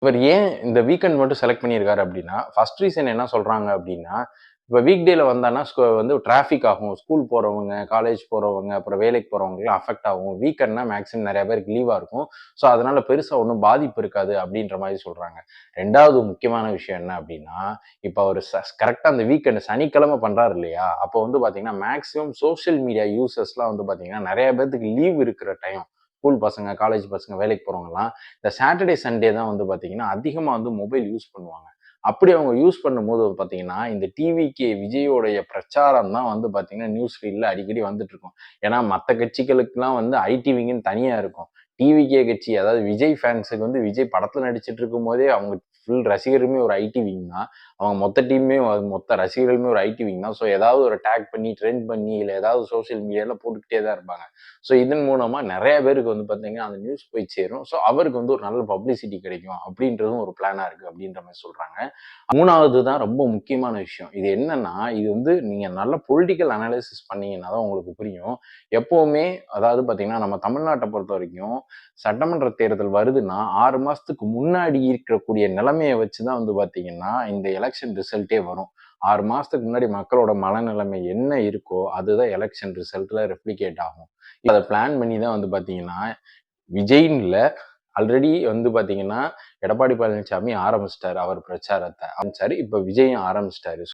இவர் ஏன் இந்த வீக்கெண்ட் மட்டும் செலக்ட் பண்ணியிருக்காரு அப்படின்னா, ஃபர்ஸ்ட் ரீசன் என்ன சொல்றாங்க அப்படின்னா, இப்ப வீக் டேல வந்தான்னா வந்து டிராஃபிக் ஆகும். ஸ்கூல் போறவங்க, காலேஜ் போறவங்க, அப்புறம் வேலைக்கு போறவங்கலாம் அஃபெக்ட் ஆகும். வீக்கெண்ட்னா மேக்ஸிமம் நெறைய பேருக்கு லீவா இருக்கும். ஸோ, அதனால பெருசா ஒண்ணும் பாதிப்பு இருக்காது அப்படின்ற மாரி சொல்றாங்க. 2வது முக்கியமான விஷயம் என்ன அப்படின்னா, இப்ப அவரு கரெக்ட்டா அந்த வீக்கெண்ட் சனிக்கிழமை பண்றாரு இல்லையா? அப்போ வந்து பார்த்தீங்கன்னா, மேக்ஸிமம் சோசியல் மீடியா யூசர்ஸ்லாம் வந்து பார்த்தீங்கன்னா, நெறைய பேத்துக்கு லீவ் இருக்கிற டைம். ஸ்கூல் பசங்க, காலேஜ் பசங்க, வேலைக்கு போறவங்கலாம் இந்த சாட்டர்டே, சண்டே தான் வந்து பார்த்தீங்கன்னா, அதிகமா வந்து மொபைல் யூஸ் பண்ணுவாங்க. அப்படி அவங்க யூஸ் பண்ணும்போது பார்த்தீங்கன்னா, இந்த டிவிகே விஜயோடைய பிரச்சாரம் தான் வந்து பார்த்தீங்கன்னா, நியூஸ் ஃபீட்ல அடிக்கடி வந்துட்டுருக்கும். ஏன்னா, மத்த கட்சிகளுக்குலாம் வந்து ஐடி விங்குன்னு தனியா இருக்கும். டிவிகே கட்சி அதாவது விஜய் ஃபேன்ஸுக்கு வந்து விஜய் படத்துல நடிச்சுட்டு இருக்கும்போதே அவங்க ஃபுல் ரசிகருமே ஒரு ஐடி விங் தான். அவங்க மொத்த டீமுமே மொத்த ரசிகர்களுமே ஒரு ஐடி விங் தான். ஸோ ஏதாவது ஒரு டேக் பண்ணி, ட்ரெண்ட் பண்ணி, இல்ல ஏதாவது சோசியல் மீடியால போட்டுக்கிட்டே தான் இருப்பாங்க. ஸோ இதன் மூலமா நெறைய பேருக்கு வந்து பார்த்தீங்கன்னா, அந்த நியூஸ் போய் சேரும். ஸோ அவருக்கு வந்து ஒரு நல்ல பப்ளிசிட்டி கிடைக்கும் அப்படின்றதும் ஒரு பிளானா இருக்கு அப்படின்ற மாரி சொல்றாங்க. 3வது தான் ரொம்ப முக்கியமான விஷயம். இது என்னன்னா, இது வந்து நீங்க நல்ல பொலிட்டிக்கல் அனாலிசிஸ் பண்ணீங்கன்னா தான் உங்களுக்கு புரியும். எப்பவுமே அதாவது பார்த்தீங்கன்னா, நம்ம தமிழ்நாட்ட பொறுத்தவரைக்கும் சட்டமன்ற தேர்தல் வருதுன்னா, 6 மாசத்துக்கு முன்னாடி இருக்கக்கூடிய நிலைமைய வச்சு தான் வந்து பார்த்தீங்கன்னா, இந்த எலக்ஷன் ரிசல்ட்டே வரும். 6 மாசத்துக்கு முன்னாடி மக்களோட மனநிலைமை என்ன இருக்கோ, அதுதான் எலக்ஷன் ரிசல்ட்ல ரெப்ளிகேட் ஆகும். அத பிளான் பண்ணி தான் வந்து பார்த்தீங்கன்னா, விஜய்ன்னு இல்ல, ஆல்ரெடி வந்து பார்த்தீங்கன்னா, எடப்பாடி பழனிசாமி ஆரம்பிச்சுட்டாரு அவர் பிரச்சாரத்த. ஆரம்பிச்சாரு. இப்ப விஜயும் ஆரம்பிச்சுட்டாரு.